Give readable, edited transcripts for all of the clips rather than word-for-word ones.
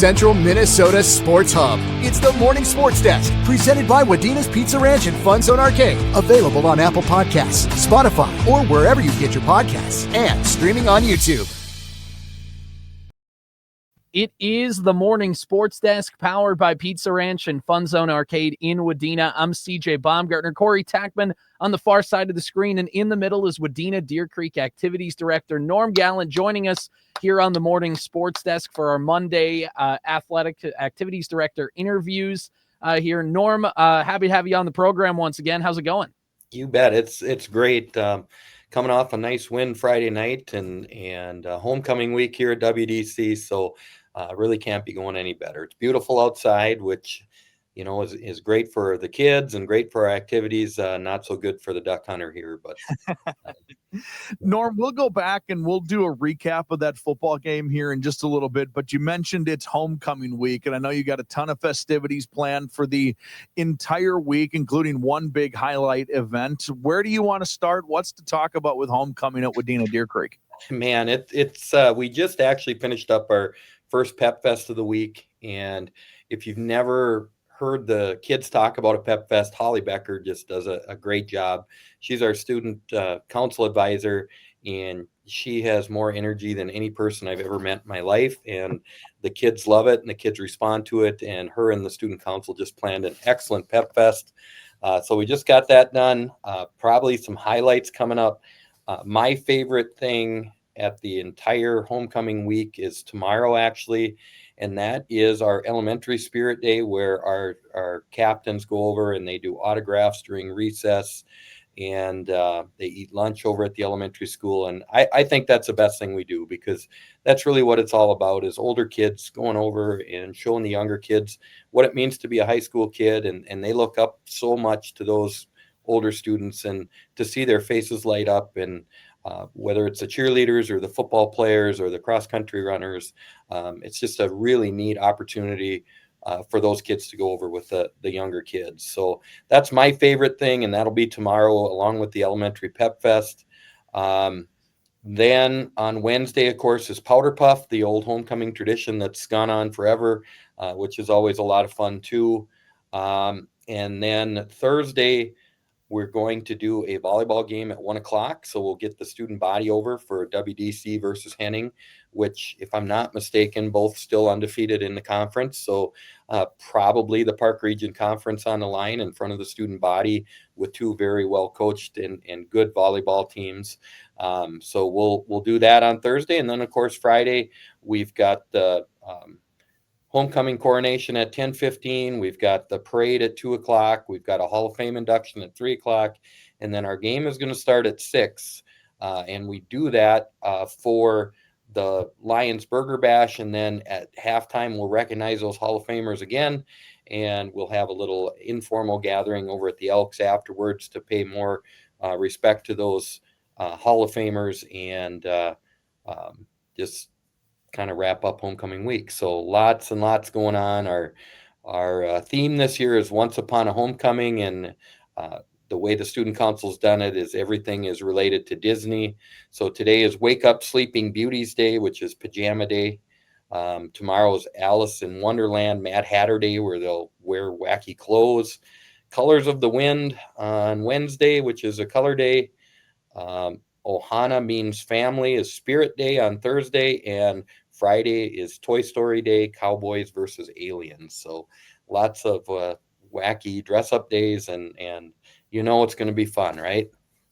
Central Minnesota Sports Hub. It's the Morning Sports Desk, presented by Wadena's Pizza Ranch and FunZone Arcade. Available on Apple Podcasts, Spotify, or wherever you get your podcasts, and streaming on YouTube. It is the Morning Sports Desk, powered by Pizza Ranch and FunZone Arcade in Wadena. I'm CJ Baumgartner. Corey Tackman on the far side of the screen, and in the middle is Wadena-Deer Creek Activities Director Norm Gallant joining us here on the Morning Sports Desk for our Monday Athletic Activities Director interviews here. Norm, happy to have you on the program once again. How's it going? You bet. It's great. Coming off a nice win Friday night and homecoming week here at WDC, so really can't be going any better. It's beautiful outside, which is great for the kids and great for our activities. Not so good for the duck hunter here, but Norm, we'll go back and we'll do a recap of that football game here in just a little bit, but you mentioned it's homecoming week, and I know you got a ton of festivities planned for the entire week, including one big highlight event. Where do you want to start? What's to talk about with homecoming at Wadena-Deer Creek? Man, it's we just actually finished up our first Pep Fest of the week, and if you've never heard the kids talk about a Pep Fest, Holly Becker just does a great job. She's our student council advisor, and she has more energy than any person I've ever met in my life, and the kids love it, and the kids respond to it, and her and the student council just planned an excellent Pep Fest. So we just got that done. Probably some highlights coming up. My favorite thing at the entire homecoming week is tomorrow, actually, and that is our elementary spirit day, where our captains go over and they do autographs during recess, and they eat lunch over at the elementary school. And I think that's the best thing we do, because that's really what it's all about, is older kids going over and showing the younger kids what it means to be a high school kid, and they look up so much to those older students, and to see their faces light up, and whether it's the cheerleaders or the football players or the cross-country runners, it's just a really neat opportunity for those kids to go over with the younger kids. So that's my favorite thing, and that'll be tomorrow along with the elementary Pep Fest. Then on Wednesday, of course, is Powder Puff, the old homecoming tradition that's gone on forever, which is always a lot of fun too. And then Thursday, we're going to do a volleyball game at 1:00. So we'll get the student body over for WDC versus Henning, which, if I'm not mistaken, both still undefeated in the conference. So probably the Park Region Conference on the line in front of the student body, with two very well coached and good volleyball teams. So we'll do that on Thursday. And then, of course, Friday, we've got the homecoming coronation at 10:15. We've got the parade at 2:00. We've got a Hall of Fame induction at 3:00. And then our game is going to start at 6. And we do that for the Lions Burger Bash. And then at halftime, we'll recognize those Hall of Famers again. And we'll have a little informal gathering over at the Elks afterwards to pay more respect to those Hall of Famers, and just kind of wrap up homecoming week. So lots and lots going on. Our theme this year is Once Upon a Homecoming, and the way the student council's done it is everything is related to Disney. So today is Wake Up Sleeping Beauties Day, which is Pajama Day. Tomorrow is Alice in Wonderland Mad Hatter Day, where they'll wear wacky clothes. Colors of the Wind on Wednesday, which is a color day. Ohana means family is Spirit Day on Thursday, and Friday is Toy Story Day, Cowboys versus Aliens. So lots of wacky dress-up days, and it's going to be fun, right?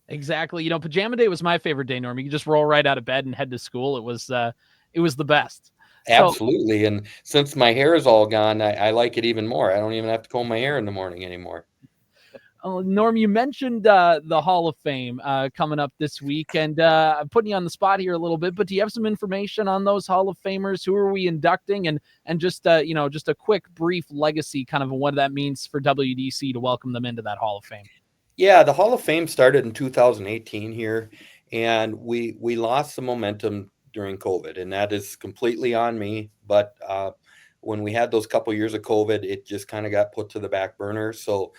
Exactly. Pajama Day was my favorite day, Norm. You could just roll right out of bed and head to school. It was the best. Absolutely. And since my hair is all gone, I like it even more. I don't even have to comb my hair in the morning anymore. Norm, you mentioned the Hall of Fame coming up this week, and I'm putting you on the spot here a little bit, but do you have some information on those Hall of Famers? Who are we inducting? And just a quick, brief legacy, kind of what that means for WDC to welcome them into that Hall of Fame. Yeah, the Hall of Fame started in 2018 here, and we lost some momentum during COVID, and that is completely on me. But when we had those couple years of COVID, it just kind of got put to the back burner. So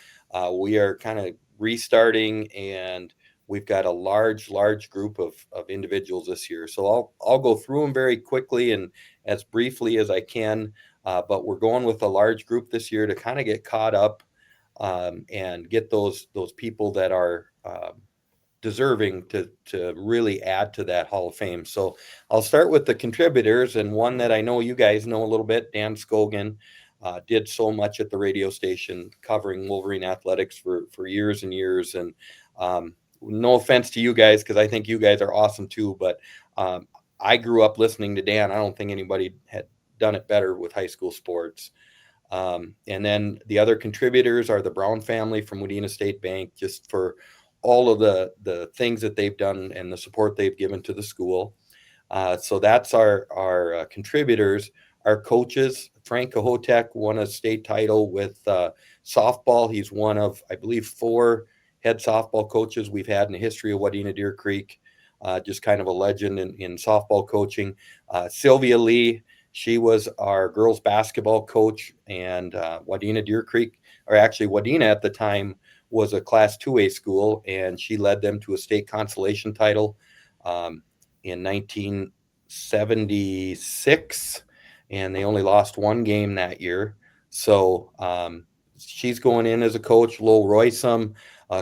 we are kind of restarting, and we've got a large group of individuals this year. So I'll go through them very quickly and as briefly as I can. But we're going with a large group this year to kind of get caught up and get those people that are deserving to really add to that Hall of Fame. So I'll start with the contributors, and one that I know you guys know a little bit, Dan Scogan, did so much at the radio station covering Wolverine athletics for years and years. And no offense to you guys, because I think you guys are awesome too, but I grew up listening to Dan. I don't think anybody had done it better with high school sports. And then the other contributors are the Brown family from Wadena State Bank, just for all of the things that they've done and the support they've given to the school. So that's our contributors. Our coaches, Frank Kahotek won a state title with softball. He's one of, I believe, 4 head softball coaches we've had in the history of Wadena-Deer Creek. Just kind of a legend in softball coaching. Sylvia Lee, she was our girls basketball coach, and Wadena-Deer Creek, or actually Wadena at the time, was a Class 2A school, and she led them to a state consolation title in 1976, and they only lost 1 game that year. So she's going in as a coach. Lowell Roysum,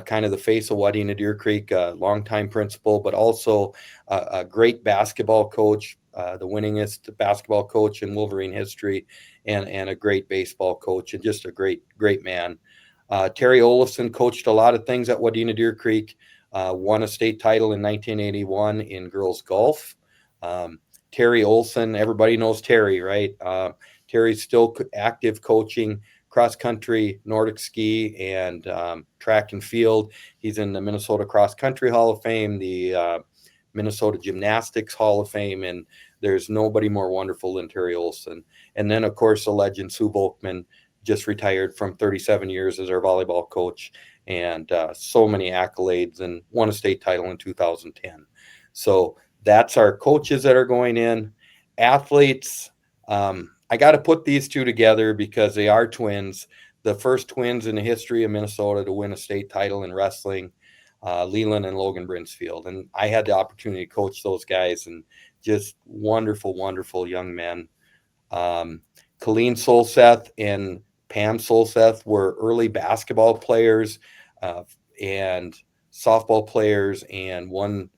kind of the face of Wadena-Deer Creek, longtime principal, but also a great basketball coach, the winningest basketball coach in Wolverine history, and a great baseball coach, and just a great man. Terry Olafson coached a lot of things at Wadena-Deer Creek, won a state title in 1981 in girls golf. Terry Olson, everybody knows Terry, right? Terry's still active coaching cross country, Nordic ski, and track and field. He's in the Minnesota Cross Country Hall of Fame, the Minnesota Gymnastics Hall of Fame, and there's nobody more wonderful than Terry Olson. And then, of course, the legend Sue Volkman, just retired from 37 years as our volleyball coach, and so many accolades, and won a state title in 2010. So that's our coaches that are going in. Athletes, I got to put these two together because they are twins, the first twins in the history of Minnesota to win a state title in wrestling, Leland and Logan Brinsfield. And I had the opportunity to coach those guys, and just wonderful young men. Colleen Solseth and Pam Solseth were early basketball players and softball players, and one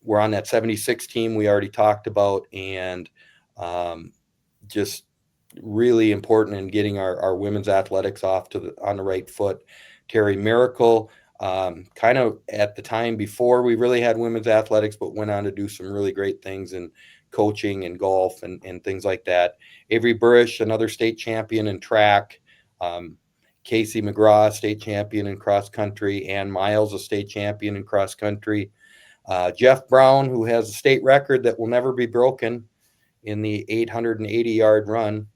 were on that 76 team we already talked about, and just really important in getting our women's athletics off on the right foot. Terry Miracle, kind of at the time before we really had women's athletics, but went on to do some really great things in coaching and golf and things like that. Avery Burish, another state champion in track. Casey McGraw, state champion in cross country. Ann Miles, a state champion in cross country. Jeff Brown, who has a state record that will never be broken in the 880-yard run,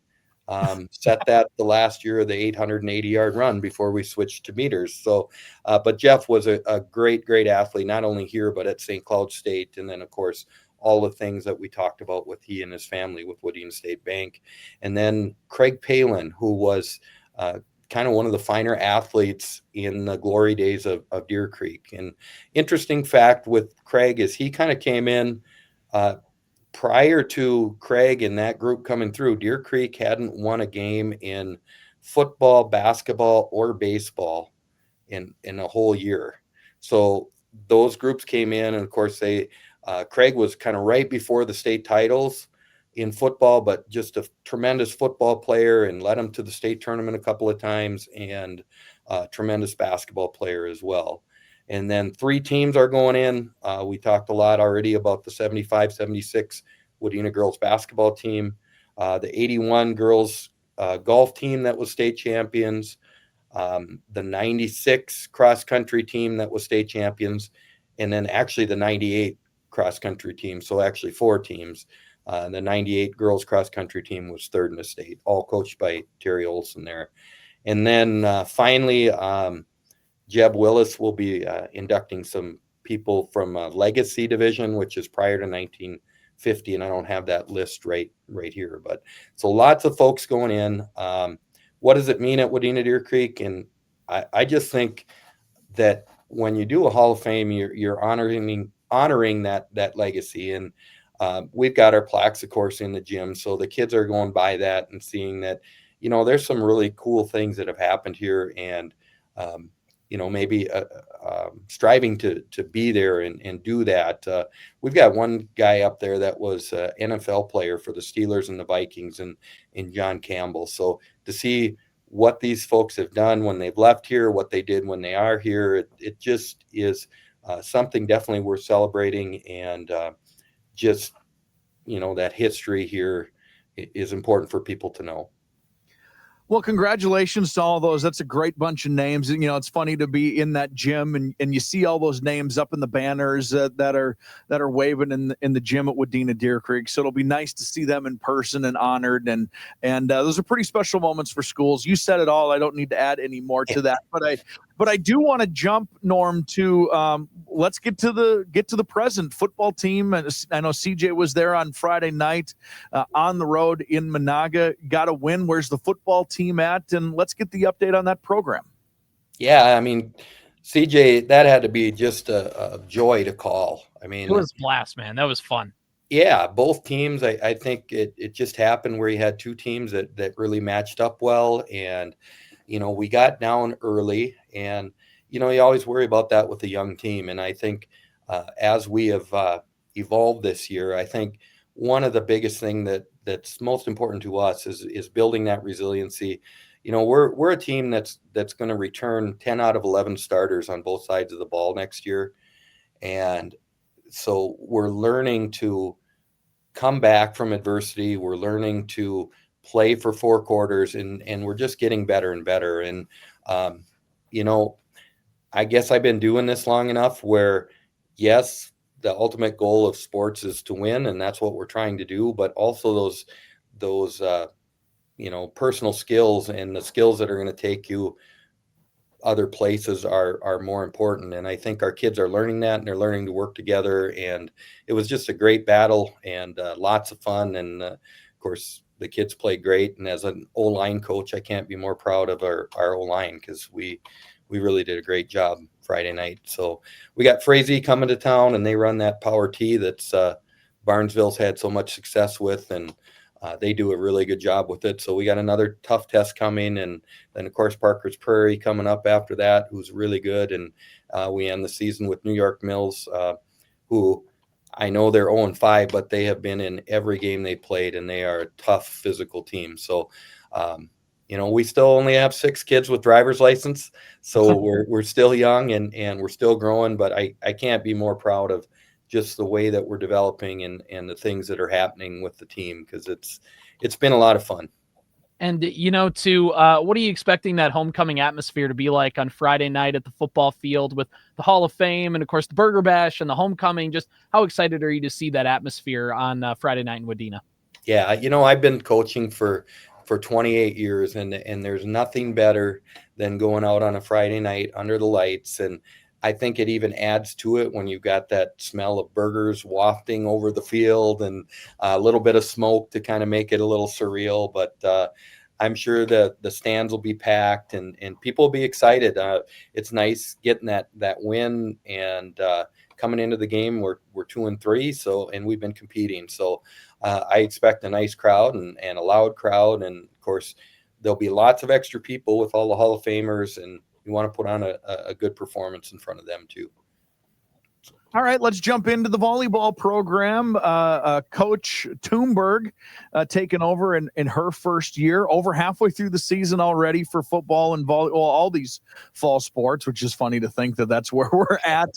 set that the last year of the 880-yard run before we switched to meters. So, but Jeff was a great athlete, not only here, but at St. Cloud State. And then, of course, all the things that we talked about with he and his family with Wadena State Bank. And then Craig Palin, who was kind of one of the finer athletes in the glory days of Deer Creek. And interesting fact with Craig is he kind of came in prior to Craig and that group coming through. Deer Creek hadn't won a game in football, basketball, or baseball in a whole year. So those groups came in, and of course Craig was kind of right before the state titles in football, but just a tremendous football player, and led him to the state tournament a couple of times, and a tremendous basketball player as well. And then 3 teams are going in. We talked a lot already about the 75-76 Wadena girls basketball team, the 81 girls golf team that was state champions, the 96 cross country team that was state champions, and then actually the 98 cross country team. So actually 4 teams. The 98 girls cross country team was third in the state, all coached by Terry Olson there. And then finally, Jeb Willis will be inducting some people from Legacy Division, which is prior to 1950, and I don't have that list right here. But so lots of folks going in. What does it mean at Wadena-Deer Creek? And I just think that when you do a Hall of Fame, you're honoring that legacy. And we've got our plaques, of course, in the gym. So the kids are going by that and seeing that, there's some really cool things that have happened here, and, maybe striving to be there and do that. We've got one guy up there that was an NFL player for the Steelers and the Vikings, and John Campbell. So to see what these folks have done when they've left here, what they did when they are here, it just is something definitely worth celebrating. And just, that history here is important for people to know. Well, congratulations to all those. That's a great bunch of names. And, it's funny to be in that gym and you see all those names up in the banners that are waving in the gym at Wadena-Deer Creek. So it'll be nice to see them in person and honored. And those are pretty special moments for schools. You said it all. I don't need to add any more to that. But I do want to jump, Norm, to let's get to the present football team. I know CJ was there on Friday night on the road in Monaga. Got a win. Where's the football team at? And let's get the update on that program. Yeah, I mean, CJ, that had to be just a joy to call. I mean, it was a blast, man. That was fun. Yeah, both teams. I think it just happened where you had two teams that really matched up well, and we got down early, and you always worry about that with a young team. And I think as we have evolved this year, I think one of the biggest thing that's most important to us is building that resiliency. We're a team that's going to return 10 out of 11 starters on both sides of the ball next year, and so we're learning to come back from adversity. We're learning to play for 4 quarters, and we're just getting better and better. And I guess I've been doing this long enough where, yes, the ultimate goal of sports is to win, and that's what we're trying to do. But also those personal skills and the skills that are going to take you other places are more important. And I think our kids are learning that, and they're learning to work together. And it was just a great battle and lots of fun. And of course, the kids played great. And as an O-line coach, I can't be more proud of our O-line, because we really did a great job Friday night. So we got Frazee coming to town, and they run that power T that's Barnesville's had so much success with, and they do a really good job with it. So we got another tough test coming, and then of course Parker's Prairie coming up after that, who's really good. And we end the season with New York Mills, who I know they're 0-5, but they have been in every game they played, and they are a tough physical team. So we still only have 6 kids with driver's license, so we're still young and we're still growing. But I can't be more proud of just the way that we're developing and the things that are happening with the team, because it's been a lot of fun. And, what are you expecting that homecoming atmosphere to be like on Friday night at the football field with the Hall of Fame and, of course, the Burger Bash and the homecoming? Just how excited are you to see that atmosphere on Friday night in Wadena? Yeah, I've been coaching for 28 years, and there's nothing better than going out on a Friday night under the lights. And I think it even adds to it when you've got that smell of burgers wafting over the field and a little bit of smoke to kind of make it a little surreal. But I'm sure that the stands will be packed and people will be excited. It's nice getting that win, and coming into the game, we're 2-3. And we've been competing. So I expect a nice crowd and a loud crowd. And of course, there'll be lots of extra people with all the Hall of Famers, and you want to put on a good performance in front of them too. All right, let's jump into the volleyball program. Coach Thunberg taking over in her first year, over halfway through the season already for football and volleyball, all these fall sports, which is funny to think that that's where we're at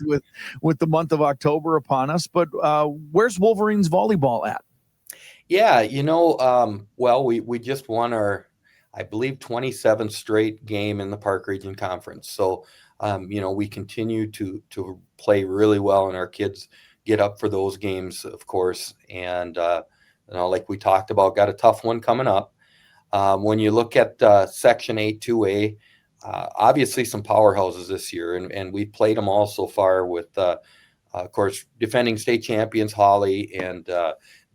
with the month of October upon us. But where's Wolverine's volleyball at? Yeah, well, we just won our, I believe, 27th straight game in the Park Region Conference. So, we continue to play really well, and our kids get up for those games, of course. And, like we talked about, got a tough one coming up. When you look at Section 8 2A, obviously some powerhouses this year, and we played them all so far with, of course, defending state champions Holly and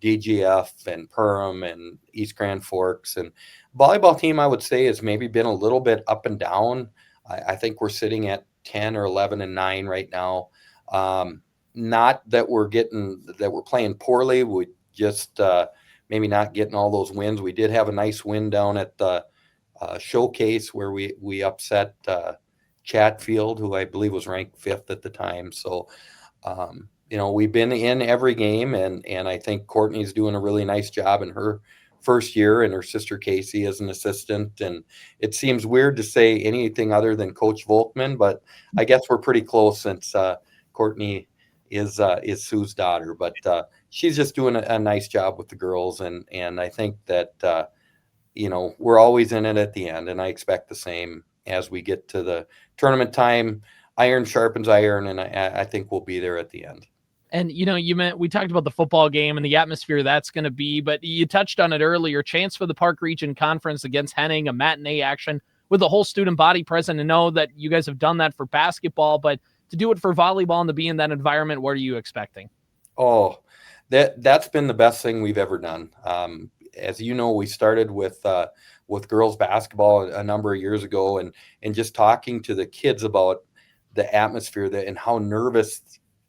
DGF and Perham and East Grand Forks. And volleyball team, I would say, has maybe been a little bit up and down. I think we're sitting at 10 or 11-9 right now. Not that we're playing poorly. We just maybe not getting all those wins. We did have a nice win down at the showcase where we upset Chatfield, who I believe was ranked 5th at the time. So, we've been in every game, and I think Courtney's doing a really nice job in her first year, and her sister Casey as an assistant. And it seems weird to say anything other than Coach Volkman, but I guess we're pretty close since Courtney is Sue's daughter. But she's just doing a nice job with the girls, and I think that we're always in it at the end, and I expect the same as we get to the tournament time. Iron sharpens iron, and I think we'll be there at the end. And, we talked about the football game and the atmosphere that's going to be, but you touched on it earlier, chance for the Park Region Conference against Henning, a matinee action with the whole student body present. And know that you guys have done that for basketball, but to do it for volleyball and to be in that environment, what are you expecting? Oh, that's been the best thing we've ever done. As you know, we started with girls basketball a number of years ago, and just talking to the kids about the atmosphere and how nervous,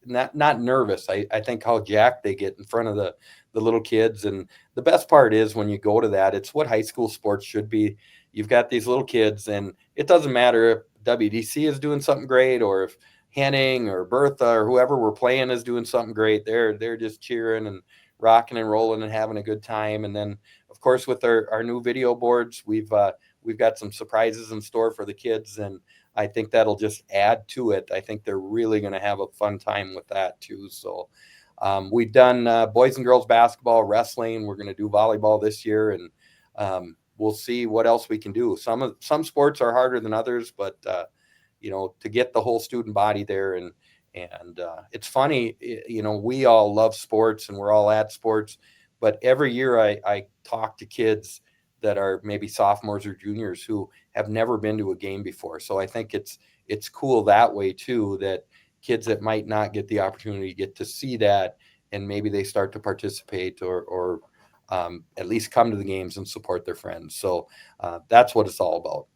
not nervous, I think how jacked they get in front of the little kids. And the best part is when you go to that, it's what high school sports should be. You've got these little kids, and it doesn't matter if WDC is doing something great or if Henning or Bertha or whoever we're playing is doing something great. They're just cheering and rocking and rolling and having a good time. And then, of course, with our new video boards, we've got some surprises in store for the kids, and I think that'll just add to it. I think they're really going to have a fun time with that too. So we've done boys and girls basketball, wrestling. We're going to do volleyball this year, and we'll see what else we can do. Some sports are harder than others, but to get the whole student body there, and it's funny, we all love sports and we're all at sports, but every year I talk to kids that are maybe sophomores or juniors who have never been to a game before. So I think it's cool that way too, that kids that might not get the opportunity get to see that, and maybe they start to participate or at least come to the games and support their friends. So that's what it's all about.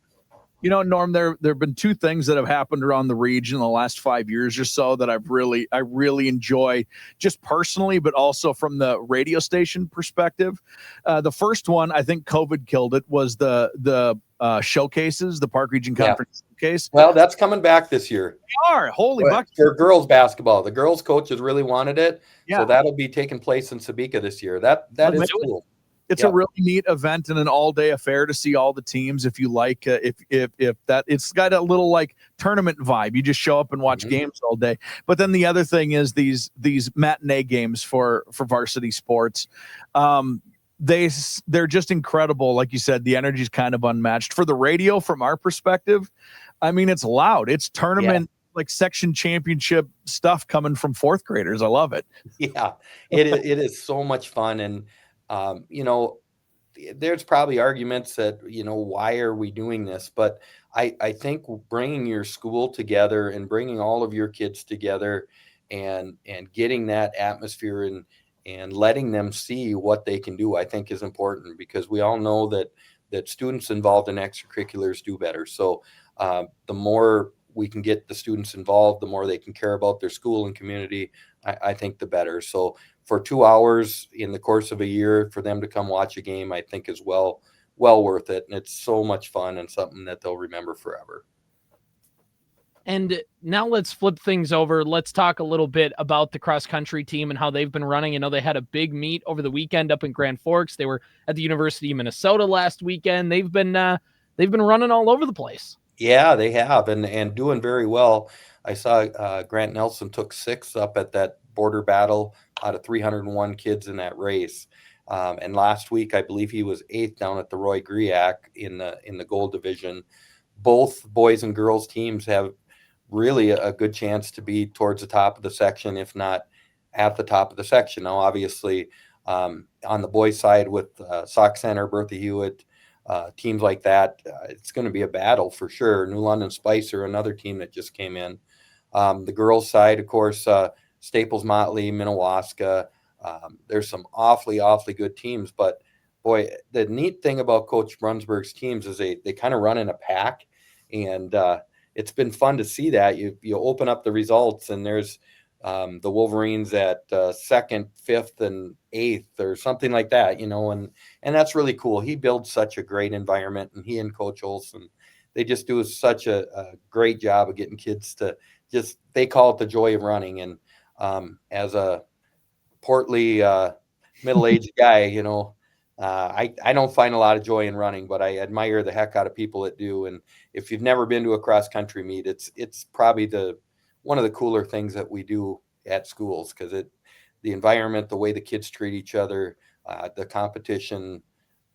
Norm, there have been two things that have happened around the region in the last 5 years or so that I really enjoy, just personally, but also from the radio station perspective. The first one, I think COVID killed it, was the showcases, the Park Region Conference showcase. Well, that's coming back this year. They are. Holy bucks. For girls basketball, the girls coaches really wanted it. Yeah. So that'll be taking place in Sabika this year. That is cool. It's a really neat event and an all-day affair to see all the teams. If you like, if that, it's got a little like tournament vibe. You just show up and watch games all day. But then the other thing is these matinee games for varsity sports. They're just incredible. Like you said, the energy is kind of unmatched. For the radio, from our perspective, I mean, it's loud. It's tournament. Like section championship stuff coming from fourth graders. I love it. Yeah, it is so much fun. And there's probably arguments that, why are we doing this? But I think bringing your school together and bringing all of your kids together and getting that atmosphere and letting them see what they can do, I think is important, because we all know that students involved in extracurriculars do better. So the more we can get the students involved, the more they can care about their school and community, I think the better. So for 2 hours in the course of a year for them to come watch a game, I think is well worth it. And it's so much fun and something that they'll remember forever. And now let's flip things over. Let's talk a little bit about the cross country team and how they've been running. I know they had a big meet over the weekend up in Grand Forks. They were at the University of Minnesota last weekend. They've been running all over the place. Yeah, they have, and doing very well. I saw Grant Nelson took 6th up at that border battle out of 301 kids in that race. And last week, I believe he was 8th down at the Roy Griak in the gold division. Both boys and girls teams have really a good chance to be towards the top of the section, if not at the top of the section. Now, obviously, on the boys' side with Sauk Center, Bertha Hewitt, teams like that, it's going to be a battle for sure. New London Spicer, another team that just came in. The girls' side, of course, Staples Motley, Minnewaska. There's some awfully good teams. But, boy, the neat thing about Coach Brunsberg's teams is they kind of run in a pack. And it's been fun to see that. You open up the results, and there's the Wolverines at second, fifth, and eighth, or something like that, and that's really cool. He builds such a great environment, and he and Coach Olson, they just do such a great job of getting kids to they call it the joy of running. And as a portly middle-aged guy, I don't find a lot of joy in running, but I admire the heck out of people that do. And if you've never been to a cross-country meet, it's probably one of the cooler things that we do at schools, because the environment, the way the kids treat each other, the competition,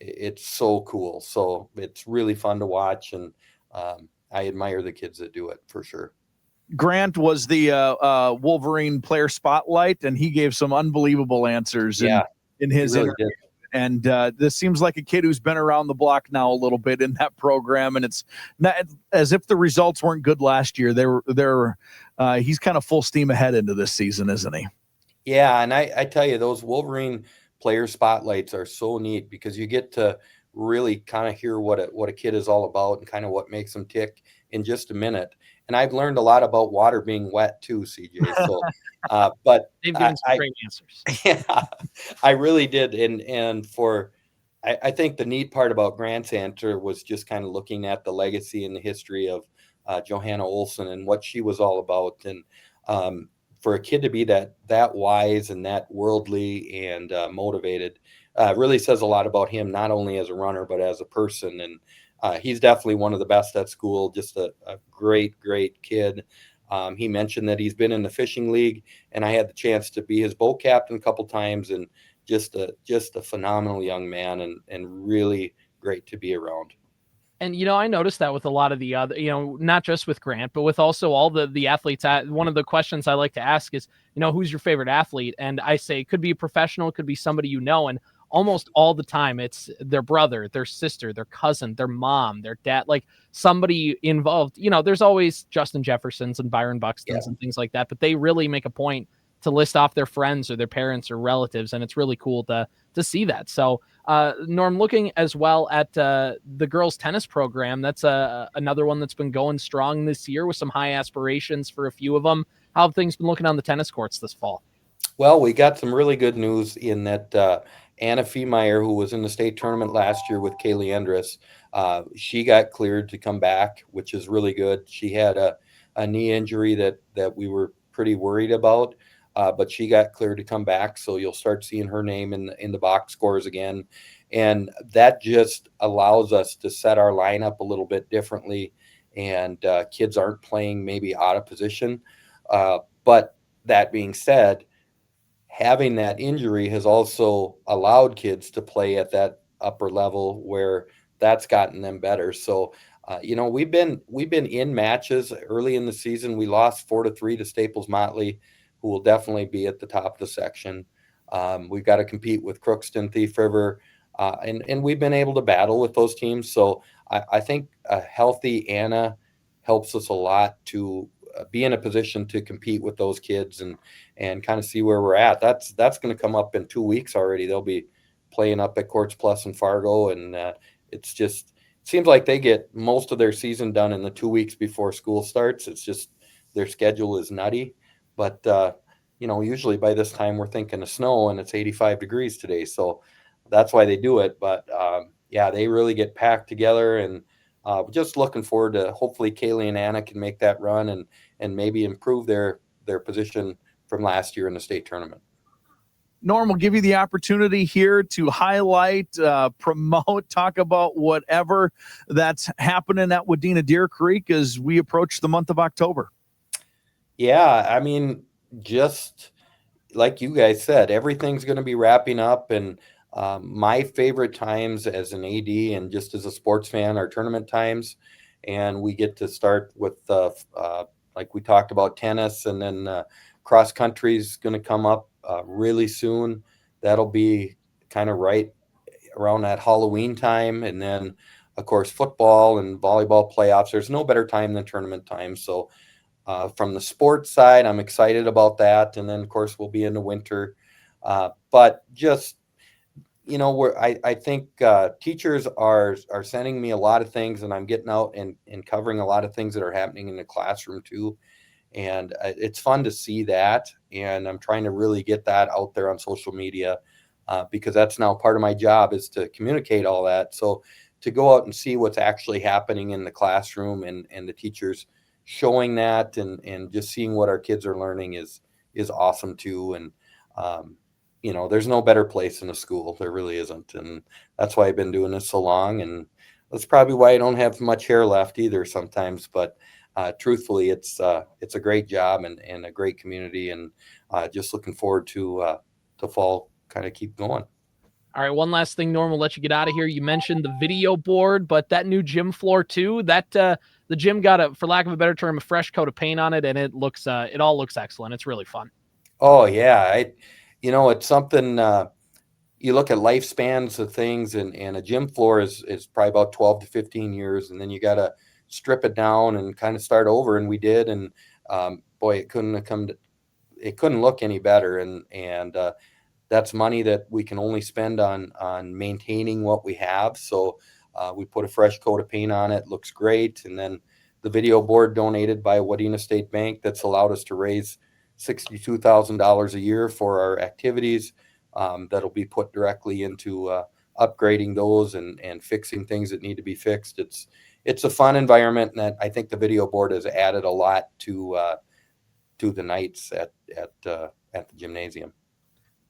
it's so cool. So it's really fun to watch, and I admire the kids that do it for sure. Grant was the Wolverine player spotlight, and he gave some unbelievable answers in his really interview. Did. And this seems like a kid who's been around the block now a little bit in that program, and it's not as if the results weren't good last year. He's kind of full steam ahead into this season, isn't he? Yeah, and I tell you, those Wolverine player spotlights are so neat, because you get to really kind of hear what a kid is all about and kind of what makes them tick in just a minute. And I've learned a lot about water being wet too, CJ. So, but they've given some great answers. Yeah, I really did. And I think the neat part about Grant's answer was just kind of looking at the legacy and the history of Johanna Olson and what she was all about. And for a kid to be that wise and that worldly and motivated, really says a lot about him, not only as a runner, but as a person. And he's definitely one of the best at school, just a great, great kid. He mentioned that he's been in the fishing league, and I had the chance to be his boat captain a couple times, and just a phenomenal young man, and really great to be around. And, I noticed that with a lot of the other, not just with Grant, but with also all the athletes. One of the questions I like to ask is, who's your favorite athlete? And I say, it could be a professional, it could be somebody, and almost all the time it's their brother, their sister, their cousin, their mom, their dad, like somebody involved. There's always Justin Jeffersons and Byron Buxtons and things like that, but they really make a point to list off their friends or their parents or relatives, and it's really cool to see that. So Norm, looking as well at the girls tennis program, that's another one that's been going strong this year with some high aspirations for a few of them. How have things been looking on the tennis courts this fall? Well, we got some really good news in that Anna Feemeyer, who was in the state tournament last year with Kaylee Endress, she got cleared to come back, which is really good. She had a knee injury that we were pretty worried about, but she got cleared to come back. So you'll start seeing her name in the box scores again. And that just allows us to set our lineup a little bit differently, and kids aren't playing maybe out of position. But that being said, having that injury has also allowed kids to play at that upper level where that's gotten them better. So, we've been in matches early in the season. We lost 4-3 to Staples Motley, who will definitely be at the top of the section. We've got to compete with Crookston, Thief River, and we've been able to battle with those teams. So I think a healthy Anna helps us a lot to be in a position to compete with those kids and kind of see where we're at. That's going to come up in 2 weeks already. They'll be playing up at Courts Plus in Fargo, and it seems like they get most of their season done in the 2 weeks before school starts. It's just their schedule is nutty, but usually by this time we're thinking of snow, and it's 85 degrees today, so that's why they do it. But they really get packed together, and just looking forward to hopefully Kaylee and Anna can make that run and maybe improve their position from last year in the state tournament. Norm, will give you the opportunity here to highlight, promote, talk about whatever that's happening at Wadena-Deer Creek as we approach the month of October. Yeah, I mean, just like you guys said, everything's going to be wrapping up, and my favorite times as an AD and just as a sports fan are tournament times, and we get to start with like we talked about tennis, and then cross country is going to come up really soon. That'll be kind of right around that Halloween time, and then of course football and volleyball playoffs. There's no better time than tournament time. So from the sports side, I'm excited about that, and then of course we'll be in the winter, but just I think teachers are sending me a lot of things, and I'm getting out and covering a lot of things that are happening in the classroom too. And it's fun to see that. And I'm trying to really get that out there on social media because that's now part of my job, is to communicate all that. So to go out and see what's actually happening in the classroom and the teachers showing that and just seeing what our kids are learning is awesome too. And, there's no better place in a school. There really isn't. And that's why I've been doing this so long. And that's probably why I don't have much hair left either sometimes. But truthfully, it's a great job and a great community. And just looking forward to fall kind of keep going. All right, one last thing, Norm, we'll let you get out of here. You mentioned the video board, but that new gym floor too, that the gym got, for lack of a better term, a fresh coat of paint on it, and it all looks excellent. It's really fun. Oh, yeah. It's something, you look at lifespans of things, and a gym floor is probably about 12 to 15 years, and then you got to strip it down and kind of start over, and we did, and boy, it couldn't look any better, and that's money that we can only spend on maintaining what we have. So we put a fresh coat of paint on it. Looks great. And then the video board donated by Wadena State Bank, that's allowed us to raise $62,000 a year for our activities. That'll be put directly into upgrading those and fixing things that need to be fixed. It's a fun environment, and I think the video board has added a lot to the nights at the gymnasium.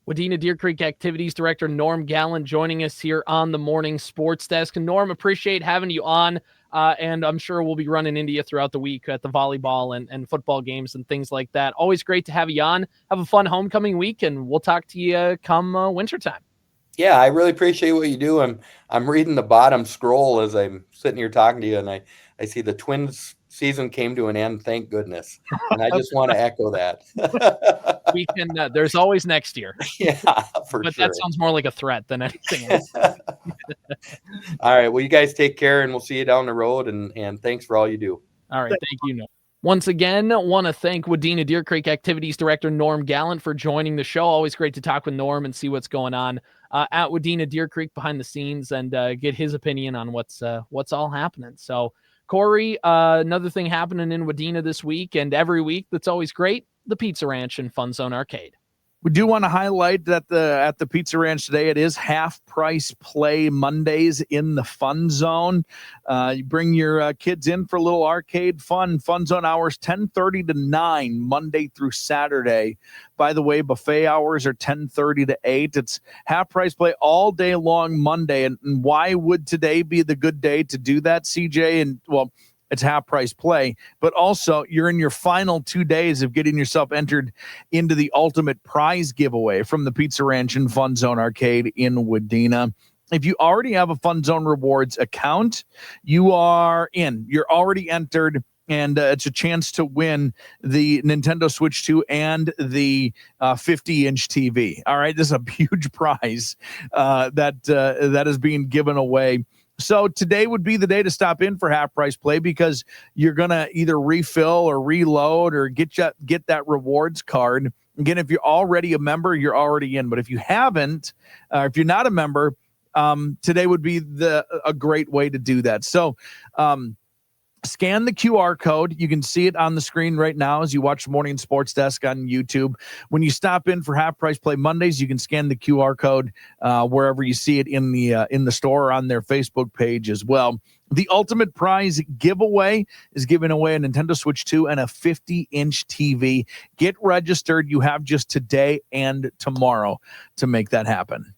Wadena-Deer Creek Activities Director Norm Gallant joining us here on the Morning Sports Desk. And Norm, appreciate having you on, and I'm sure we'll be running into you throughout the week at the volleyball and football games and things like that. Always great to have you on. Have a fun homecoming week, and we'll talk to you come wintertime. Yeah, I really appreciate what you do. I'm reading the bottom scroll as I'm sitting here talking to you, and I see the Twins season came to an end, thank goodness. And I just want to echo that. We can. There's always next year. Yeah, for but sure. That sounds more like a threat than anything else. All right. Well, you guys take care, and we'll see you down the road. And thanks for all you do. All right. Thank you, Norm. Once again, want to thank Wadena-Deer Creek Activities Director Norm Gallant for joining the show. Always great to talk with Norm and see what's going on at Wadena-Deer Creek behind the scenes and get his opinion on what's all happening. So, Corey, another thing happening in Wadena this week and every week that's always great, the Pizza Ranch and FunZone Arcade. We do want to highlight that at the Pizza Ranch today, it is half price play Mondays in the FunZone. You bring your kids in for a little arcade fun. FunZone hours 10:30 to 9 Monday through Saturday. By the way, buffet hours are 10:30 to 8. It's half price play all day long Monday. And why would today be the good day to do that, CJ? And well, it's half price play, but also you're in your final 2 days of getting yourself entered into the ultimate prize giveaway from the Pizza Ranch and FunZone Arcade in Wadena. If you already have a FunZone Rewards account, you are in. You're already entered, and it's a chance to win the Nintendo Switch 2 and the 50-inch TV. All right, this is a huge prize that is being given away. So today would be the day to stop in for half price play because you're going to either refill or reload or get that rewards card. Again, if you're already a member, you're already in. But if you haven't, if you're not a member, today would be a great way to do that. So, scan the QR code. You can see it on the screen right now as you watch Morning Sports Desk on YouTube. When you stop in for Half Price Play Mondays, you can scan the QR code wherever you see it in the store or on their Facebook page as well. The ultimate prize giveaway is giving away a Nintendo Switch 2 and a 50-inch TV. Get registered. You have just today and tomorrow to make that happen.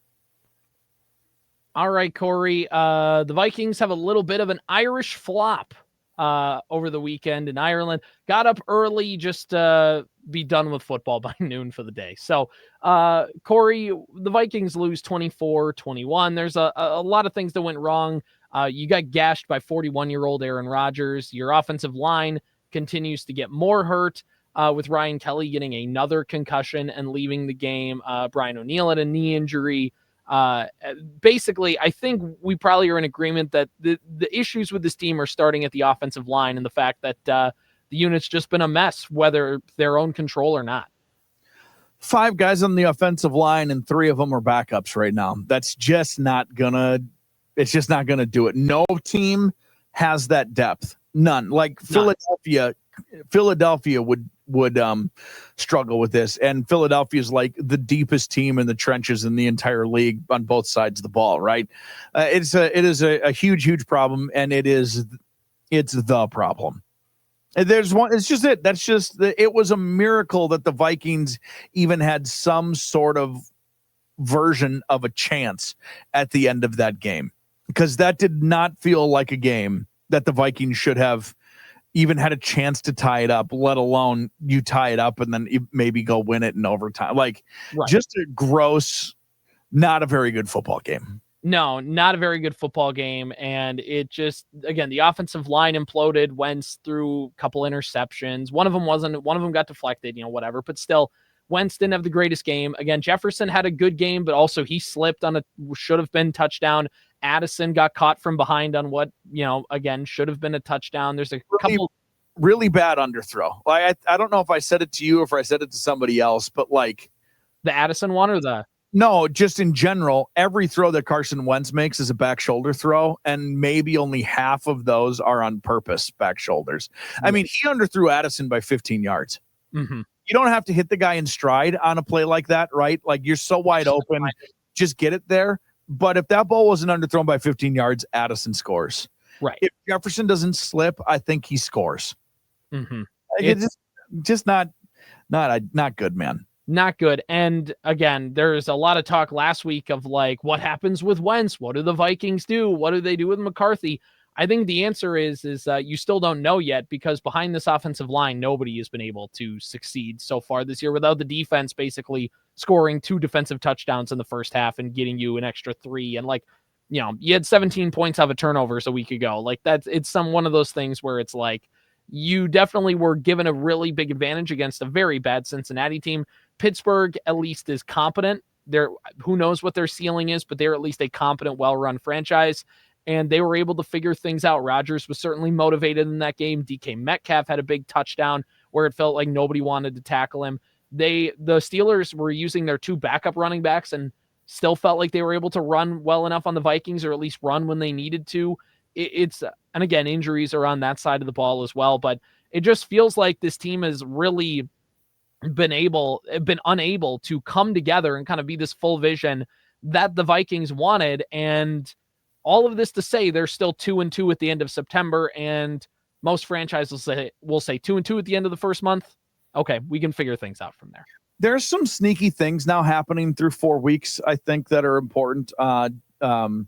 All right, Corey. The Vikings have a little bit of an Irish flop over the weekend in Ireland. Got up early, just be done with football by noon for the day. So, Corey, the Vikings lose 24-21. There's a lot of things that went wrong. You got gashed by 41-year-old Aaron Rodgers. Your offensive line continues to get more hurt with Ryan Kelly getting another concussion and leaving the game. Brian O'Neill had a knee injury. Basically, I think we probably are in agreement that the issues with this team are starting at the offensive line and the fact that the unit's just been a mess, whether their own control or not. 5 guys on the offensive line and 3 of them are backups right now. It's just not gonna do it. No team has that depth. None. Like Philadelphia would struggle with this, and Philadelphia is like the deepest team in the trenches in the entire league on both sides of the ball, right? It is a huge problem, and it's the problem. There's one. It's just it. That's just it was a miracle that the Vikings even had some sort of version of a chance at the end of that game, because that did not feel like a game that the Vikings should have even had a chance to tie it up, let alone you tie it up and then maybe go win it in overtime. Just a gross, not a very good football game. No, not a very good football game. And it just, again, the offensive line imploded. Wentz threw a couple interceptions. One of them got deflected, whatever, but still Wentz didn't have the greatest game. Again, Jefferson had a good game, but also he slipped on should have been touchdown. Addison got caught from behind on what, again, should have been a touchdown. There's a couple really bad underthrow. I don't know if I said it to you or if I said it to somebody else, but the Addison one or no, just in general, every throw that Carson Wentz makes is a back shoulder throw, and maybe only half of those are on purpose back shoulders. I mean, he underthrew Addison by 15 yards. Mm-hmm. You don't have to hit the guy in stride on a play like that, right? Like, you're so wide open, just get it there. But if that ball wasn't underthrown by 15 yards, Addison scores. Right. If Jefferson doesn't slip, I think he scores. Mm-hmm. It's just not good, man. Not good. And again, there's a lot of talk last week of what happens with Wentz? What do the Vikings do? What do they do with McCarthy? I think the answer is you still don't know yet, because behind this offensive line, nobody has been able to succeed so far this year without the defense basically scoring 2 defensive touchdowns in the first half and getting you an extra 3. And you had 17 points out of turnovers a week ago. It's one of those things where it's you definitely were given a really big advantage against a very bad Cincinnati team. Pittsburgh at least is competent. Who knows what their ceiling is, but they're at least a competent, well-run franchise, and they were able to figure things out. Rodgers was certainly motivated in that game. DK Metcalf had a big touchdown where it felt like nobody wanted to tackle him. The Steelers were using their 2 backup running backs and still felt like they were able to run well enough on the Vikings, or at least run when they needed to. And again, injuries are on that side of the ball as well, but it just feels like this team has really been unable to come together and kind of be this full vision that the Vikings wanted. And all of this to say they're still 2-2 at the end of September, and most franchises will say 2-2 at the end of the first month. Okay, we can figure things out from there. There's some sneaky things now happening through 4 weeks, I think, that are important. Jordan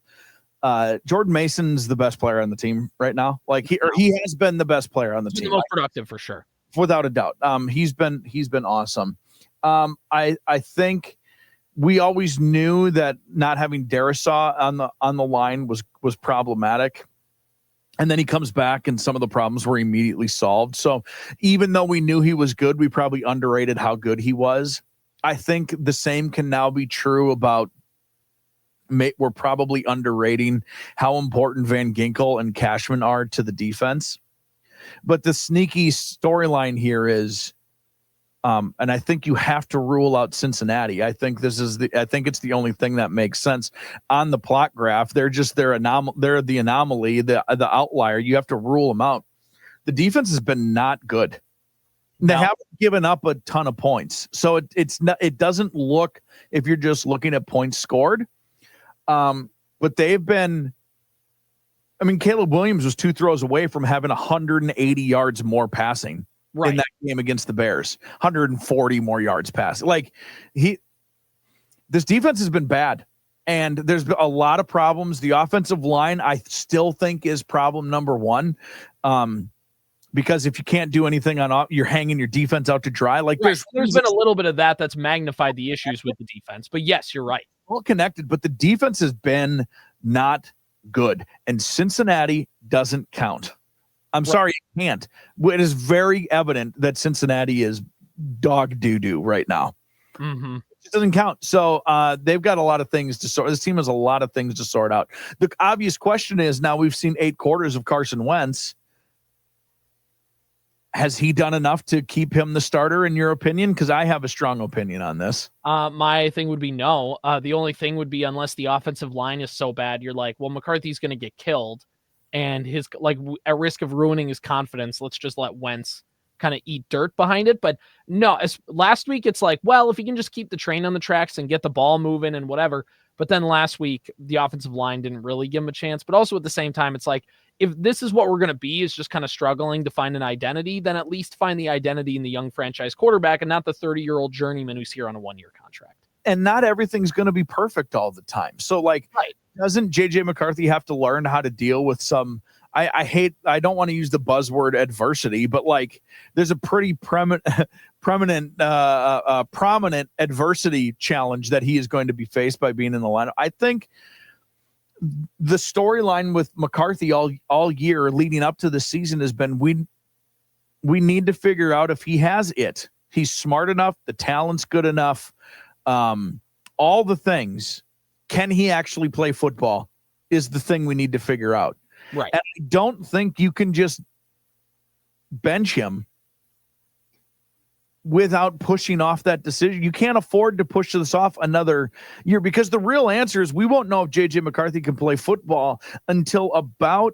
Mason's the best player on the team right now. He has been the best player on the team. The most productive for sure. Without a doubt. He's been awesome. I think we always knew that not having Darisaw on the line was problematic. And then he comes back and some of the problems were immediately solved. So even though we knew he was good, we probably underrated how good he was. I think the same can now be true about we're probably underrating how important Van Ginkel and Cashman are to the defense. But the sneaky storyline here is, and I think you have to rule out Cincinnati. I think it's the only thing that makes sense on the plot graph. They're the anomaly, the outlier. You have to rule them out. The defense has been not good. They haven't given up a ton of points, so it doesn't look, if you're just looking at points scored. But they've been. I mean, Caleb Williams was 2 throws away from having 180 yards more passing in that game against the Bears. 140 more yards passing. This defense has been bad, and there's been a lot of problems. The offensive line, I still think, is problem number 1. Because if you can't do anything you're hanging your defense out to dry. There's been a little bit of that's magnified the issues with the defense. But yes, you're right. Well connected, but the defense has been not good, and Cincinnati doesn't count. I'm sorry, it can't. It is very evident that Cincinnati is dog doo-doo right now. Mm-hmm. It doesn't count. So they've got a lot of things to sort. This team has a lot of things to sort out. The obvious question is, now we've seen 8 quarters of Carson Wentz. Has he done enough to keep him the starter, in your opinion? Because I have a strong opinion on this. My thing would be no. The only thing would be unless the offensive line is so bad, you're like, well, McCarthy's going to get killed, and his at risk of ruining his confidence. Let's just let Wentz kind of eat dirt behind it. But no, as last week, it's like, well, if he can just keep the train on the tracks and get the ball moving and whatever. But then last week, the offensive line didn't really give him a chance. But also at the same time, it's like, if this is what we're going to be, is just kind of struggling to find an identity, then at least find the identity in the young franchise quarterback and not the 30-year-old journeyman who's here on a 1-year contract. And not everything's going to be perfect all the time. So, like, Doesn't J.J. McCarthy have to learn how to deal with some, I don't want to use the buzzword adversity, but like there's a pretty prominent adversity challenge that he is going to be faced by being in the lineup. I think the storyline with McCarthy all year leading up to the season has been we need to figure out if he has it. He's smart enough, the talent's good enough, all the things. Can he actually play football is the thing we need to figure out. Right. And I don't think you can just bench him without pushing off that decision. You can't afford to push this off another year, because the real answer is we won't know if J.J. McCarthy can play football until about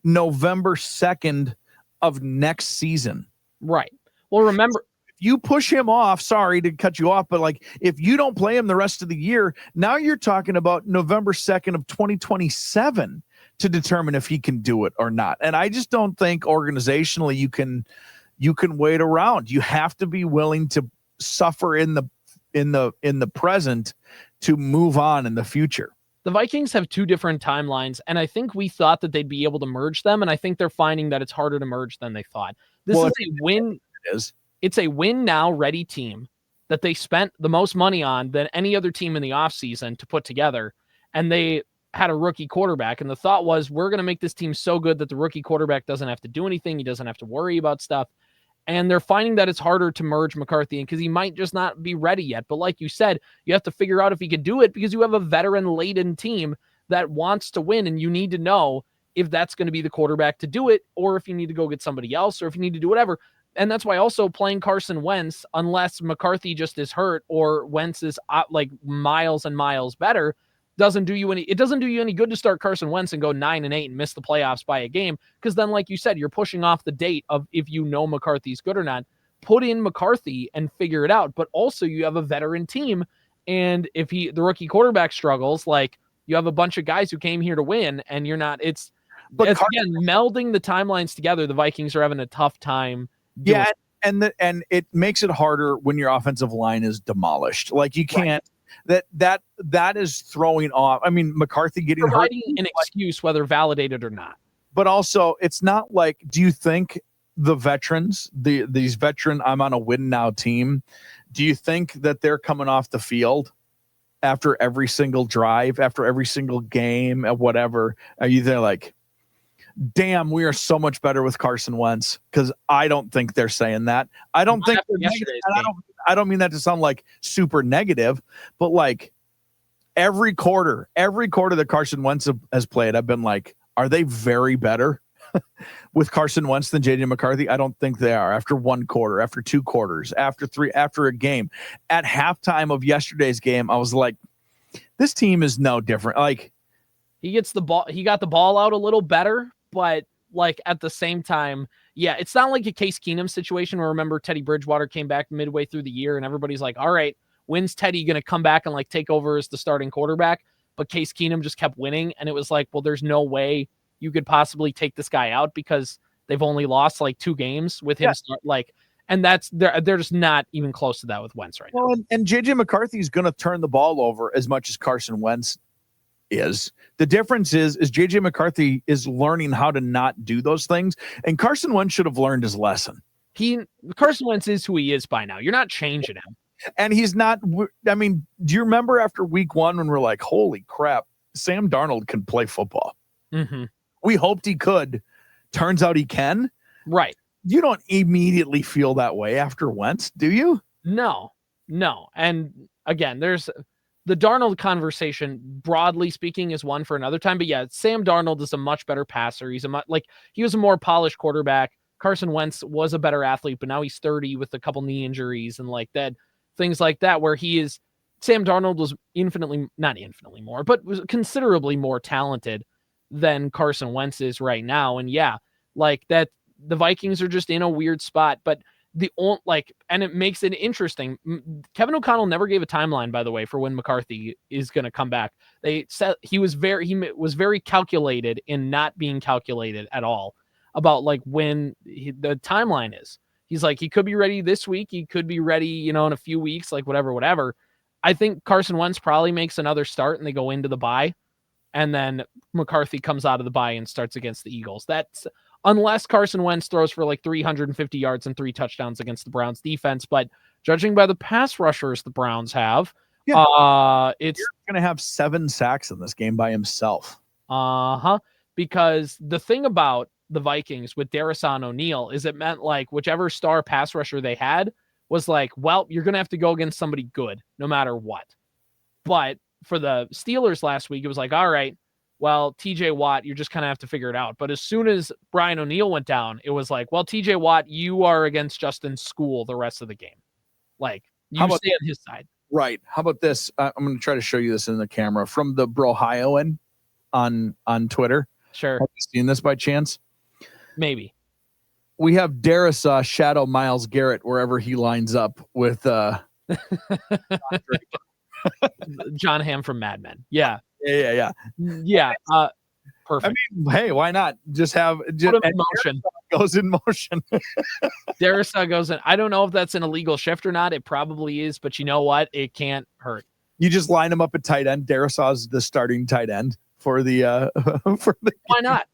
November 2nd of next season. Right. Well, remember, you push him off, sorry to cut you off, but like if you don't play him the rest of the year, now you're talking about November 2nd of 2027 to determine if he can do it or not. And I just don't think organizationally you can wait around. You have to be willing to suffer in the present to move on in the future. The Vikings have two different timelines, and I think we thought that they'd be able to merge them, and I think they're finding that it's harder to merge than they thought. This is a win. It is. It's a win now ready team that they spent the most money on than any other team in the offseason to put together. And they had a rookie quarterback. And the thought was, we're going to make this team so good that the rookie quarterback doesn't have to do anything. He doesn't have to worry about stuff. And they're finding that it's harder to merge McCarthy because he might just not be ready yet. But like you said, you have to figure out if he can do it because you have a veteran-laden team that wants to win. And you need to know if that's going to be the quarterback to do it, or if you need to go get somebody else, or if you need to do whatever. And that's why also playing Carson Wentz, unless McCarthy just is hurt or Wentz is like miles and miles better, doesn't do you any. It doesn't do you any good to start Carson Wentz and go 9-8 and miss the playoffs by a game, because then, like you said, you're pushing off the date of if you know McCarthy's good or not. Put in McCarthy and figure it out. But also you have a veteran team, and if the rookie quarterback struggles, like you have a bunch of guys who came here to win, and you're not. Again, melding the timelines together. The Vikings are having a tough time. Yeah, and it makes it harder when your offensive line is demolished. Like you can't. Right. That is throwing off. I mean, McCarthy getting providing hurt, an excuse, whether validated or not. But also, it's not like. Do you think the veterans, these veteran, I'm on a win now team, do you think that they're coming off the field after every single drive, after every single game, or whatever? Are you there like, damn, we are so much better with Carson Wentz? Because I don't think they're saying that. I don't think I don't mean that to sound like super negative, but like every quarter that Carson Wentz has played, I've been like, are they very better with Carson Wentz than J.J. McCarthy? I don't think they are. After one quarter, after two quarters, after three, after a game. At halftime of yesterday's game, I was like, this team is no different. Like, he gets the ball. He got the ball out a little better, but like at the same time, yeah, it's not like a Case Keenum situation where, remember, Teddy Bridgewater came back midway through the year and everybody's like, all right, when's Teddy going to come back and like take over as the starting quarterback? But Case Keenum just kept winning. And it was like, well, there's no way you could possibly take this guy out because they've only lost like 2 games with him. Yeah. And that's, they're just not even close to that with Wentz right now. And J.J. McCarthy is going to turn the ball over as much as Carson Wentz is. The difference is J.J. McCarthy is learning how to not do those things, and Carson Wentz should have learned his lesson. Carson Wentz is who he is by now. You're not changing him. And he's not, I mean, do you remember after week 1 when we're like, holy crap, Sam Darnold can play football? Mm-hmm. We hoped he could. Turns out he can. Right. You don't immediately feel that way after Wentz, do you? No. And again, there's the Darnold conversation, broadly speaking, is one for another time. But yeah, Sam Darnold is a much better passer. He was a more polished quarterback. Carson Wentz was a better athlete, but now he's 30 with a couple knee injuries and like that, things like that, where Sam Darnold was not infinitely more, but was considerably more talented than Carson Wentz is right now. And yeah, like that, the Vikings are just in a weird spot, but and it makes it interesting. Kevin O'Connell never gave a timeline, by the way, for when McCarthy is going to come back. They said he was very calculated in not being calculated at all about like when the timeline is. He's like, he could be ready this week. He could be ready, in a few weeks, like whatever. I think Carson Wentz probably makes another start and they go into the bye, and then McCarthy comes out of the bye and starts against the Eagles. That's unless Carson Wentz throws for like 350 yards and 3 touchdowns against the Browns defense. But judging by the pass rushers the Browns have, it's going to have 7 sacks in this game by himself. Because the thing about the Vikings with Darrison O'Neal is it meant like whichever star pass rusher they had was like, well, you're going to have to go against somebody good no matter what. But for the Steelers last week, it was like, all right, well, TJ Watt, you're just kind of have to figure it out. But as soon as Brian O'Neill went down, it was like, well, TJ Watt, you are against Justin School the rest of the game. Like, you stay on his side. Right. How about this? I'm going to try to show you this in the camera from the Brohioan on Twitter. Sure. Have you seen this by chance? Maybe. We have Darius shadow Myles Garrett wherever he lines up with John Hamm from Mad Men. Yeah. Yeah. Perfect. I mean, hey, why not just have put him in motion? Goes in motion. Darrisaw goes in. I don't know if that's an illegal shift or not. It probably is, but you know what? It can't hurt. You just line him up at tight end. Darrisaw's the starting tight end for the Why not?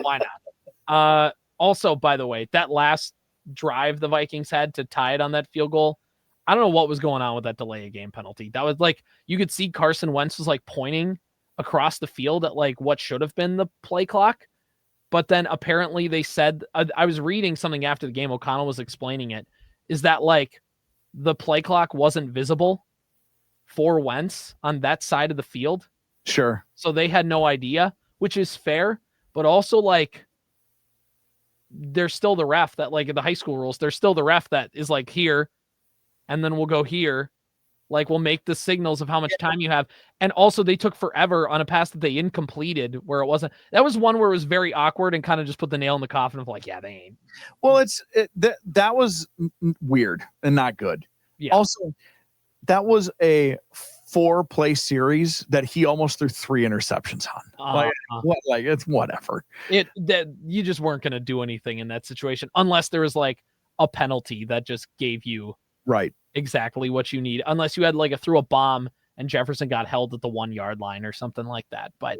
Why not? Also, by the way, that last drive the Vikings had to tie it on that field goal, I don't know what was going on with that delay of game penalty. That was like, you could see Carson Wentz was like pointing across the field at like what should have been the play clock. But then apparently they said, I was reading something after the game, O'Connell was explaining it, is that like the play clock wasn't visible for Wentz on that side of the field. Sure. So they had no idea, which is fair, but also like, there's still the ref that like in the high school rules, there's still the ref that is like here, and then we'll go here. Like we'll make the signals of how much time you have. And also they took forever on a pass that they incompleted where it wasn't. That was one where it was very awkward and kind of just put the nail in the coffin of like, yeah, they ain't. Well, that was weird and not good. Yeah. Also, that was a 4-play series that he almost threw 3 interceptions on. It's whatever. That you just weren't going to do anything in that situation unless there was like a penalty that just gave you right exactly what you need. Unless you had like threw a bomb and Jefferson got held at the 1-yard line or something like that. But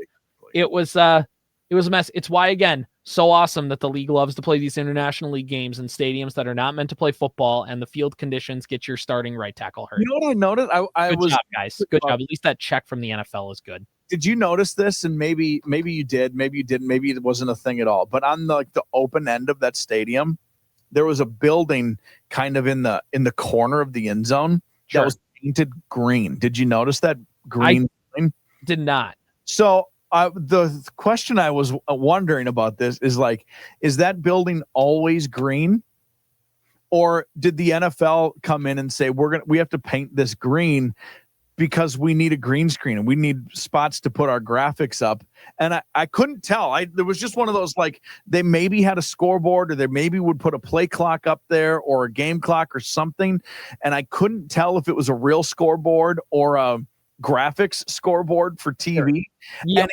it was a mess. It's why, again, so awesome that the league loves to play these international league games in stadiums that are not meant to play football, and the field conditions get your starting right tackle hurt. You know what I noticed? Good job, guys. Good job. At least that check from the NFL is good. Did you notice this? And maybe you did, maybe you didn't, maybe it wasn't a thing at all. But on the open end of that stadium, there was a building kind of in the corner of the end zone that was painted green. Did you notice that green? I did not. So the question I was wondering about this is like, is that building always green? Or did the NFL come in and say, we have to paint this green because we need a green screen and we need spots to put our graphics up? And I couldn't tell. There was just one of those, like, they maybe had a scoreboard, or they maybe would put a play clock up there or a game clock or something. And I couldn't tell if it was a real scoreboard or a graphics scoreboard for TV. Sure. Yep.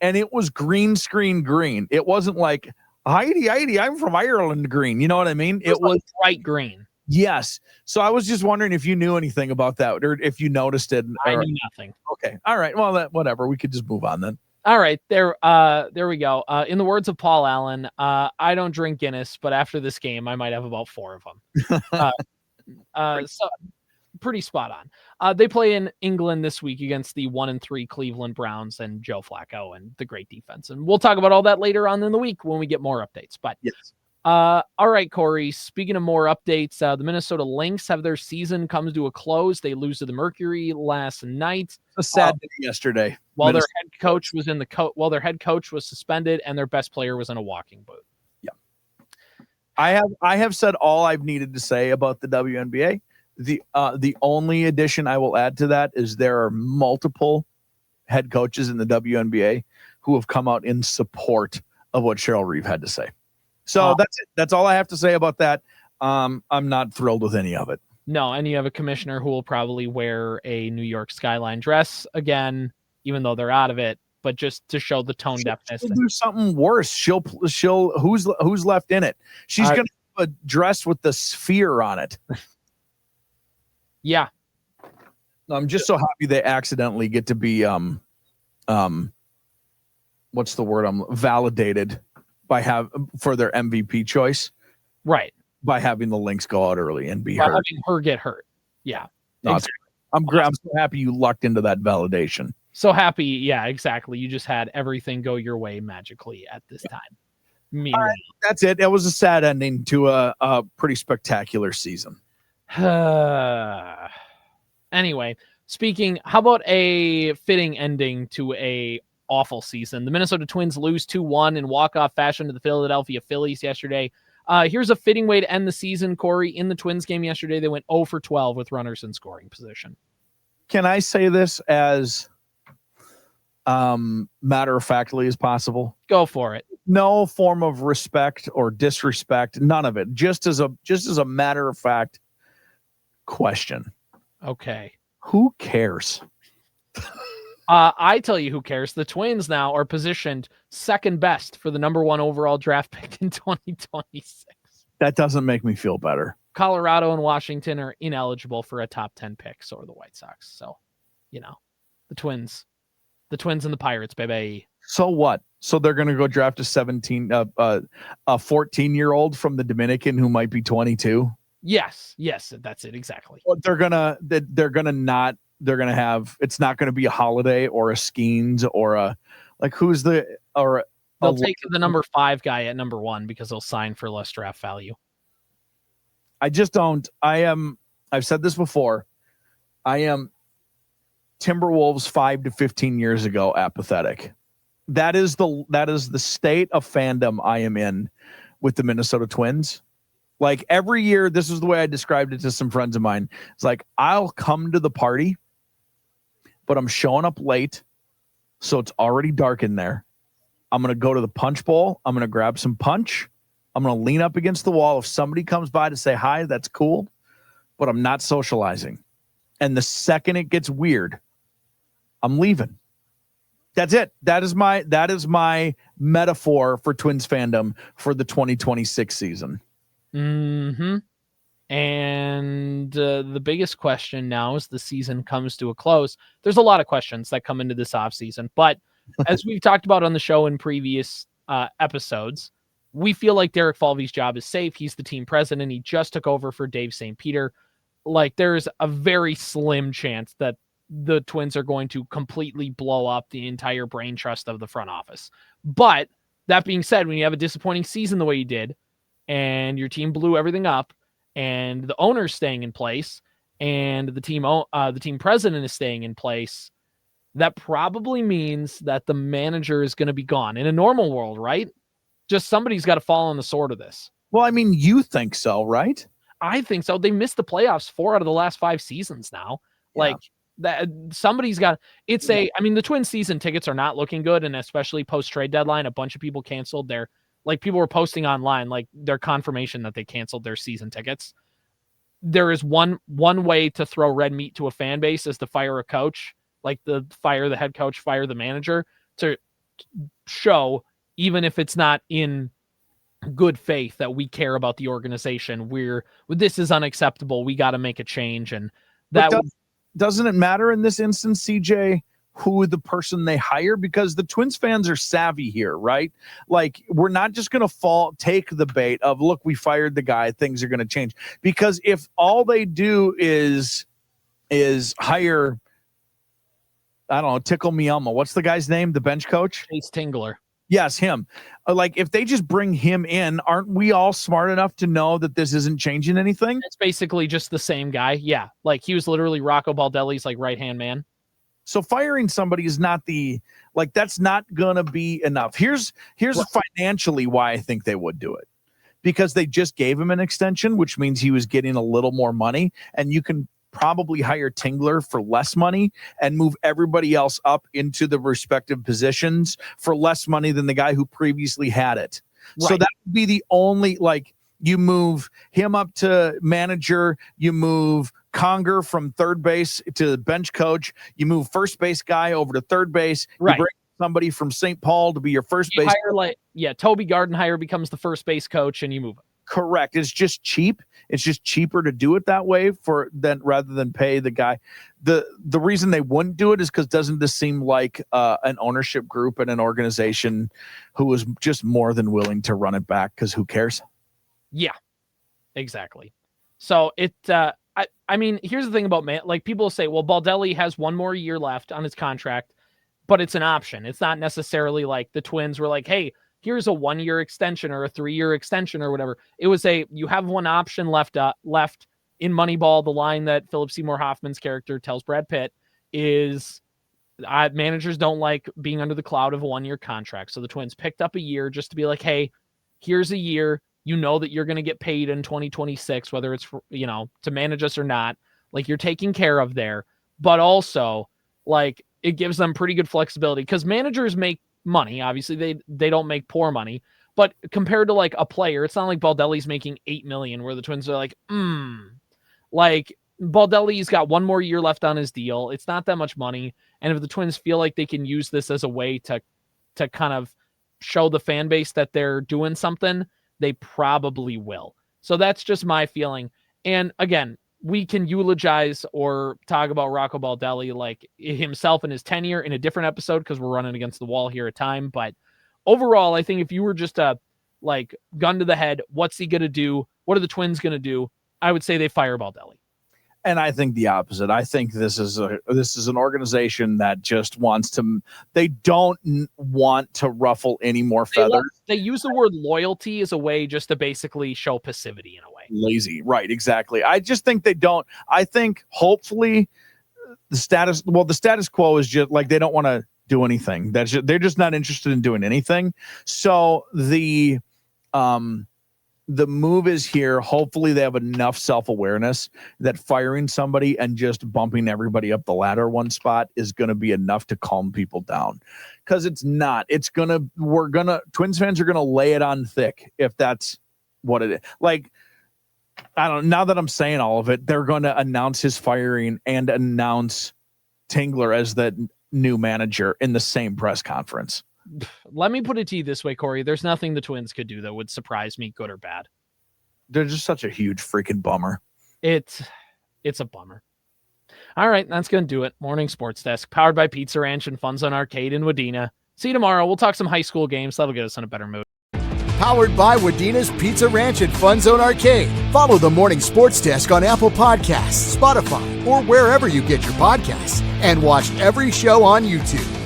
And it was green screen green. It wasn't like, Heidi, I'm from Ireland green. You know what I mean? It was bright green. Yes. So I was just wondering if you knew anything about that, or if you noticed it. I knew nothing. Okay. All right. Well, whatever. We could just move on then. All right. There we go. In the words of Paul Allen, I don't drink Guinness, but after this game, I might have about 4 of them. So pretty spot on. They play in England this week against the 1-3 Cleveland Browns and Joe Flacco and the great defense. And we'll talk about all that later on in the week when we get more updates. But yes. All right, Corey, speaking of more updates, the Minnesota Lynx have their season comes to a close. They lose to the Mercury last night. A sad day yesterday. While their head coach was their head coach was suspended and their best player was in a walking boot. Yeah. I have said all I've needed to say about the WNBA. The only addition I will add to that is there are multiple head coaches in the WNBA who have come out in support of what Cheryl Reeve had to say. So that's it. That's all I have to say about that. I'm not thrilled with any of it. No, and you have a commissioner who will probably wear a New York skyline dress again, even though they're out of it, but just to show the tone deafness. She'll do something worse. She'll who's left in it. She's going to have a dress with the sphere on it. Yeah. I'm just so happy they accidentally get to be what's the word? Validated for their MVP choice. Right. By having the Lynx go out early and be By hurt. having her get hurt. Yeah. No, exactly. I'm so happy you lucked into that validation. So happy. Yeah, exactly. You just had everything go your way magically at this time. All right, that's it. It was a sad ending to a pretty spectacular season. Anyway, how about a fitting ending to a awful season? The Minnesota Twins lose 2-1 in walk-off fashion to the Philadelphia Phillies yesterday. Here's a fitting way to end the season, Corey. In the Twins game yesterday, they went 0 for 12 with runners in scoring position. Can I say this as matter-of-factly as possible? Go for it. No form of respect or disrespect, none of it. Just as a matter-of-fact question. Okay. Who cares? I tell you who cares. The Twins now are positioned second best for the number 1 overall draft pick in 2026. That doesn't make me feel better. Colorado and Washington are ineligible for a top 10 pick, so are the White Sox. So, the Twins and the Pirates, baby. So what? So they're going to go draft a 14-year-old from the Dominican who might be 22? Yes, that's it exactly. They're going to have, it's not going to be a Holiday or a Skeens or they'll take the number 5 guy at number 1 because they'll sign for less draft value. I've said this before. I am Timberwolves 5 to 15 years ago apathetic. That is the state of fandom I am in with the Minnesota Twins. Like every year, this is the way I described it to some friends of mine. It's like, I'll come to the party, but I'm showing up late, so it's already dark in there. I'm going to go to the punch bowl. I'm going to grab some punch. I'm going to lean up against the wall. If somebody comes by to say hi, that's cool, but I'm not socializing. And the second it gets weird, I'm leaving. That's it. That is my metaphor for Twins fandom for the 2026 season. Mm-hmm. And the biggest question now as the season comes to a close, there's a lot of questions that come into this offseason, but as we've talked about on the show in previous episodes, we feel like Derek Falvey's job is safe. He's the team president. He just took over for Dave St. Peter. Like, there's a very slim chance that the Twins are going to completely blow up the entire brain trust of the front office. But that being said, when you have a disappointing season the way you did, and your team blew everything up, and the owner's staying in place, and the team president is staying in place, that probably means that the manager is going to be gone. In a normal world, right? Just somebody's got to fall on the sword of this. Well, I mean, you think so, right? I think so. They missed the playoffs 4 out of the last 5 seasons now. Yeah. Like, that somebody's got I mean, the Twins season tickets are not looking good, and especially post-trade deadline, a bunch of people canceled their, like, people were posting online, like, their confirmation that they canceled their season tickets. There is one way to throw red meat to a fan base is to fire a coach, like fire the head coach, fire the manager, to show, even if it's not in good faith, that we care about the organization. This is unacceptable. We got to make a change. And that doesn't it matter in this instance, CJ, who the person they hire? Because the Twins fans are savvy here, right? Like, we're not just going to take the bait of, look, we fired the guy, things are going to change. Because if all they do is hire, I don't know, Tickle Me Elmo. What's the guy's name? The bench coach? Chase Tingler. Yes, him. Like, if they just bring him in, aren't we all smart enough to know that this isn't changing anything? It's basically just the same guy. Yeah. Like, he was literally Rocco Baldelli's, like, right-hand man. So firing somebody is not that's not going to be enough. Here's financially why I think they would do it. because they just gave him an extension, which means he was getting a little more money, and you can probably hire Tingler for less money and move everybody else up into the respective positions for less money than the guy who previously had it. Right. So that would be the only, like, you move him up to manager, you move Conger from third base to bench coach, you move first base guy over to third base, right. You bring somebody from St. Paul to be your first base. Toby Gardenhire becomes the first base coach and you move him. Correct. It's just cheap. It's just cheaper to do it that way rather than pay the guy. The reason they wouldn't do it is because doesn't this seem like an ownership group and an organization who was just more than willing to run it back because who cares? Yeah, exactly. So I mean, here's the thing about like people say, well, Baldelli has one more year left on his contract, but it's an option. It's not necessarily like the Twins were like, hey, here's a 1-year extension or a 3-year extension or whatever. It was you have one option left in Moneyball. The line that Philip Seymour Hoffman's character tells Brad Pitt is managers don't like being under the cloud of a 1-year contract. So the Twins picked up a year just to be like, hey, here's a year. You know that you're going to get paid in 2026, whether it's, to manage us or not, like you're taking care of there, but also like it gives them pretty good flexibility because managers make money. Obviously they don't make poor money, but compared to like a player, it's not like Baldelli's making $8 million where the Twins are like, like Baldelli's got one more year left on his deal. It's not that much money. And if the Twins feel like they can use this as a way to kind of show the fan base that they're doing something, they probably will. So that's just my feeling. And again, we can eulogize or talk about Rocco Baldelli, like himself and his tenure in a different episode because we're running against the wall here at time. But overall, I think if you were just a gun to the head, what's he going to do? What are the Twins going to do? I would say they fire Baldelli. And I think the opposite. I think this is an organization that just they don't want to ruffle any more feathers. They use the word loyalty as a way just to basically show passivity in a way. Lazy. Right. Exactly. I just think they don't. I think hopefully the status quo is just like, they don't want to do anything. They're just not interested in doing anything. So the move is here. Hopefully they have enough self-awareness that firing somebody and just bumping everybody up the ladder one spot is going to be enough to calm people down. Because it's not. Twins fans are going to lay it on thick if that's what it is. Like, I don't know. Now that I'm saying all of it, they're going to announce his firing and announce Tingler as the new manager in the same press conference. Let me put it to you this way, Corey. There's nothing the Twins could do that would surprise me, good or bad. They're just such a huge freaking bummer. It's a bummer. All right, that's going to do it. Morning Sports Desk, powered by Pizza Ranch and FunZone Arcade in Wadena. See you tomorrow. We'll talk some high school games. That'll get us in a better mood. Powered by Wadena's Pizza Ranch and FunZone Arcade. Follow the Morning Sports Desk on Apple Podcasts, Spotify, or wherever you get your podcasts. And watch every show on YouTube.